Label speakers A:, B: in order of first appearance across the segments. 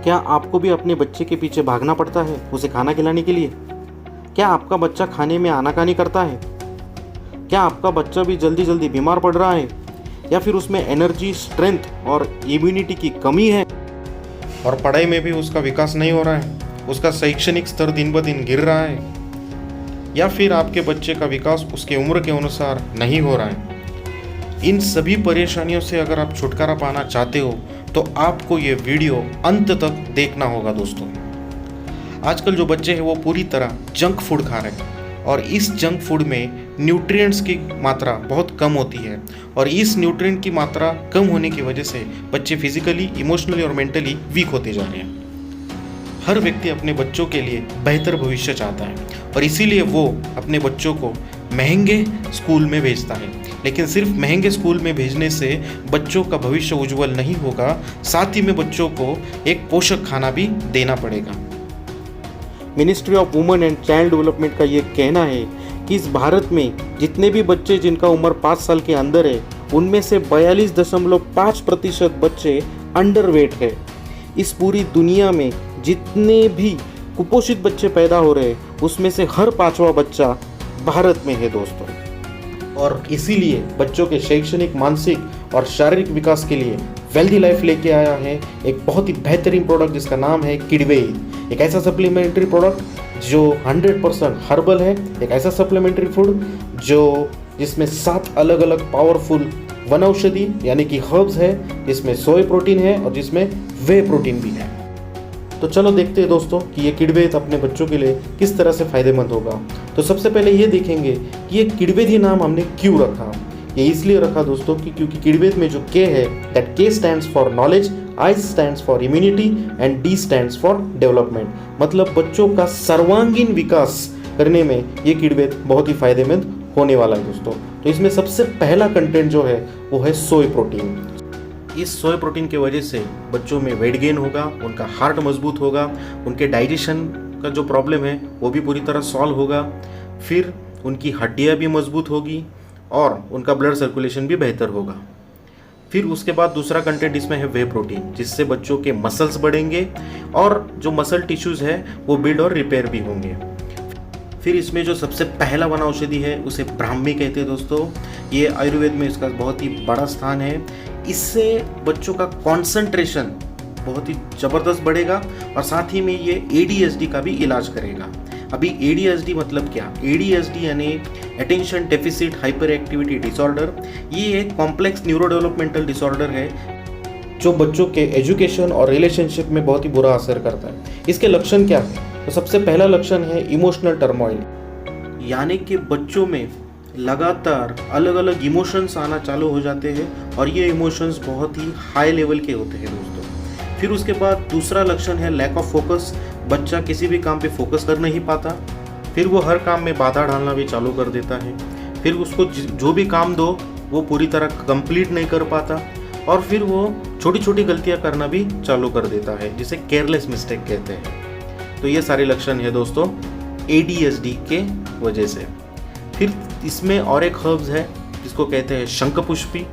A: क्या आपको भी अपने बच्चे के पीछे भागना पड़ता है उसे खाना खिलाने के लिए? क्या आपका बच्चा खाने में आनाकानी करता है? क्या आपका बच्चा भी जल्दी जल्दी बीमार पड़ रहा है, या फिर उसमें एनर्जी, स्ट्रेंथ और इम्यूनिटी की कमी है और पढ़ाई में भी उसका विकास नहीं हो रहा है, उसका शैक्षणिक स्तर दिन ब दिन गिर रहा है, या फिर आपके बच्चे का विकास उसके उम्र के अनुसार नहीं हो रहा है? इन सभी परेशानियों से अगर आप छुटकारा पाना चाहते हो तो आपको ये वीडियो अंत तक देखना होगा दोस्तों। आजकल जो बच्चे हैं वो पूरी तरह जंक फूड खा रहे हैं और इस जंक फूड में न्यूट्रिएंट्स की मात्रा बहुत कम होती है और इस न्यूट्रिएंट की मात्रा कम होने की वजह से बच्चे फिजिकली, इमोशनली और मेंटली वीक होते जा रहे हैं। हर व्यक्ति अपने बच्चों के लिए बेहतर भविष्य चाहता है और इसीलिए वो अपने बच्चों को महंगे स्कूल में भेजता है, लेकिन सिर्फ महंगे स्कूल में भेजने से बच्चों का भविष्य उज्जवल नहीं होगा, साथ ही में बच्चों को एक पोषक खाना भी देना पड़ेगा। Ministry of women and child development का ये कहना है कि इस भारत में जितने भी बच्चे जिनका उम्र 5 साल के अंदर है, उनमें से 42.5% बच्चे अंडरवेट है। इस पूरी दुनिया में जितने भी कुपोषित बच्चे पैदा हो रहे हैं उसमें से हर 5वां बच्चा भारत में है दोस्तों। और इसीलिए बच्चों के शैक्षणिक, मानसिक और शारीरिक विकास के लिए वेल्दी लाइफ लेके आया है एक बहुत ही बेहतरीन प्रोडक्ट जिसका नाम है किडवेद। एक ऐसा सप्लीमेंट्री प्रोडक्ट जो 100% हर्बल है, एक ऐसा सप्लीमेंट्री फूड जिसमें 7 अलग अलग पावरफुल वनौषधि यानी कि हर्ब्स है, जिसमें सोय प्रोटीन है और जिसमें वे प्रोटीन भी है। तो चलो देखते हैं दोस्तों कि ये किडवेद अपने बच्चों के लिए किस तरह से फायदेमंद होगा। तो सबसे पहले ये देखेंगे कि ये किडवेद ही नाम हमने क्यों रखा। ये इसलिए रखा दोस्तों कि क्योंकि किडवेद में जो के है, दैट के stands for knowledge, I stands for immunity and D stands for development. मतलब बच्चों का सर्वांगीण विकास करने में ये किडवेद बहुत ही फायदेमंद होने वाला है दोस्तों। तो इसमें सबसे पहला कंटेंट जो है वो है सोय प्रोटीन। इस सोय प्रोटीन की वजह से बच्चों में वेट गेन होगा, उनका हार्ट मजबूत होगा, उनके डाइजेशन का जो प्रॉब्लम है वो भी पूरी तरह सॉल्व होगा, फिर उनकी हड्डियाँ भी मजबूत होगी और उनका ब्लड सर्कुलेशन भी बेहतर होगा। फिर उसके बाद दूसरा कंटेंट इसमें है वे प्रोटीन, जिससे बच्चों के मसल्स बढ़ेंगे और जो मसल टिश्यूज़ है वो बिल्ड और रिपेयर भी होंगे। फिर इसमें जो सबसे पहला वनौषधि है उसे ब्राह्मी कहते हैं दोस्तों। ये आयुर्वेद में इसका बहुत ही बड़ा स्थान है। इससे बच्चों का कंसंट्रेशन बहुत ही ज़बरदस्त बढ़ेगा और साथ ही में ये ADHD का भी इलाज करेगा। अभी ADHD मतलब क्या? ADHD यानी attention deficit hyper activity disorder. ये एक कॉम्प्लेक्स न्यूरो डेवलपमेंटल डिसऑर्डर है जो बच्चों के एजुकेशन और रिलेशनशिप में बहुत ही बुरा असर करता है। इसके लक्षण क्या है? तो सबसे पहला लक्षण है इमोशनल टर्मोइल, यानी कि बच्चों में लगातार अलग अलग इमोशंस आना चालू हो जाते हैं और ये इमोशंस बहुत ही हाई लेवल के होते हैं दोस्तों। फिर उसके बाद दूसरा लक्षण है लैक ऑफ फोकस। बच्चा किसी भी काम पे फोकस कर नहीं पाता, फिर वो हर काम में बाधा डालना भी चालू कर देता है, फिर उसको जो भी काम दो वो पूरी तरह कंप्लीट नहीं कर पाता और फिर वो छोटी छोटी गलतियाँ करना भी चालू कर देता है, जिसे केयरलेस मिस्टेक कहते हैं। तो ये सारे लक्षण है दोस्तों ADHD के वजह से। फिर इसमें और एक हर्ब्स है जिसको कहते हैं शंखपुष्पी।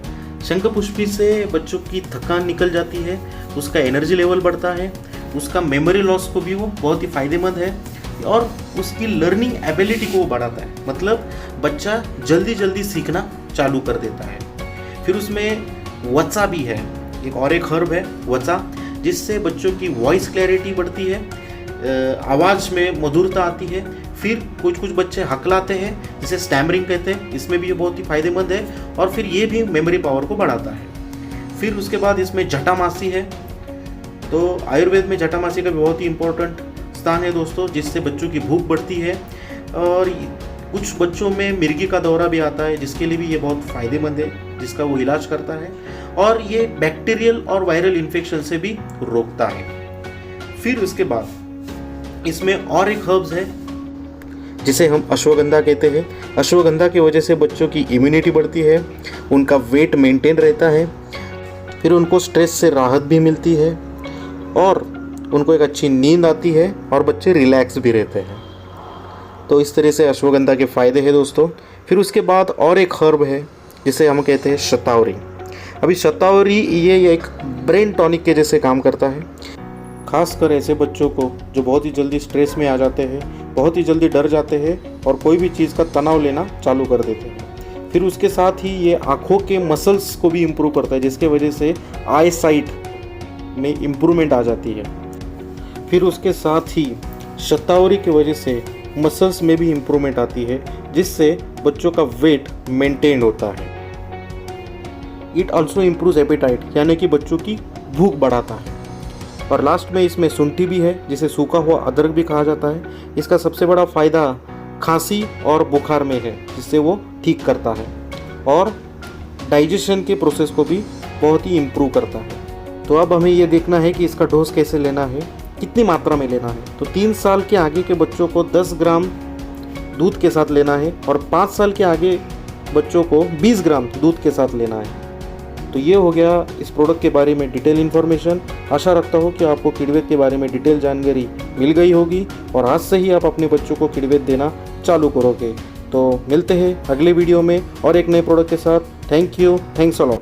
A: शंखपुष्पी से बच्चों की थकान निकल जाती है, उसका एनर्जी लेवल बढ़ता है, उसका मेमोरी लॉस को भी वो बहुत ही फायदेमंद है और उसकी लर्निंग एबिलिटी को वो बढ़ाता है। मतलब बच्चा जल्दी जल्दी सीखना चालू कर देता है। फिर उसमें वचा भी है, और एक हर्ब है वचा, जिससे बच्चों की वॉइस क्लैरिटी बढ़ती है, आवाज़ में मधुरता आती है। फिर कुछ बच्चे हकलाते हैं जिसे स्टैमरिंग कहते हैं, इसमें भी ये बहुत ही फायदेमंद है और फिर ये भी मेमोरी पावर को बढ़ाता है। फिर उसके बाद इसमें जटामासी है। तो आयुर्वेद में जटामासी का भी बहुत ही इम्पोर्टेंट स्थान है दोस्तों, जिससे बच्चों की भूख बढ़ती है और कुछ बच्चों में मिर्गी का दौरा भी आता है, जिसके लिए भी ये बहुत फायदेमंद है, जिसका वो इलाज करता है और ये बैक्टीरियल और वायरल इन्फेक्शन से भी रोकता है। फिर उसके बाद इसमें और एक हर्ब्स है जिसे हम अश्वगंधा कहते हैं। अश्वगंधा की वजह से बच्चों की इम्यूनिटी बढ़ती है, उनका वेट मेंटेन रहता है, फिर उनको स्ट्रेस से राहत भी मिलती है और उनको एक अच्छी नींद आती है और बच्चे रिलैक्स भी रहते हैं। तो इस तरह से अश्वगंधा के फ़ायदे हैं दोस्तों। फिर उसके बाद और एक हर्ब है जिसे हम कहते हैं शतावरी। अभी शतावरी ये एक ब्रेन टॉनिक के जैसे काम करता है। खासकर ऐसे बच्चों को जो बहुत ही जल्दी स्ट्रेस में आ जाते हैं, बहुत ही जल्दी डर जाते हैं और कोई भी चीज़ का तनाव लेना चालू कर देते हैं। फिर उसके साथ ही ये आँखों के मसल्स को भी इम्प्रूव करता है, जिसके वजह से आई साइट में इम्प्रूवमेंट आ जाती है। फिर उसके साथ ही शतावरी की वजह से मसल्स में भी इम्प्रूवमेंट आती है, जिससे बच्चों का वेट मेंटेन होता है। इट ऑल्सो इम्प्रूव्स एपेटाइट, यानी कि बच्चों की भूख बढ़ाता है। और लास्ट में इसमें शुंठी भी है, जिसे सूखा हुआ अदरक भी कहा जाता है। इसका सबसे बड़ा फ़ायदा खांसी और बुखार में है, जिससे वो ठीक करता है और डाइजेशन के प्रोसेस को भी बहुत ही इम्प्रूव करता है। तो अब हमें ये देखना है कि इसका डोज कैसे लेना है, कितनी मात्रा में लेना है। तो 3 साल के आगे के बच्चों को 10 ग्राम दूध के साथ लेना है और 5 साल के आगे बच्चों को 20 ग्राम दूध के साथ लेना है। तो ये हो गया इस प्रोडक्ट के बारे में डिटेल इन्फॉर्मेशन। आशा रखता हूँ कि आपको किडवेट के बारे में डिटेल जानकारी मिल गई होगी और आज से ही आप अपने बच्चों को किडवेट देना चालू करोगे। तो मिलते हैं अगले वीडियो में और एक नए प्रोडक्ट के साथ। Thank you, thanks a lot.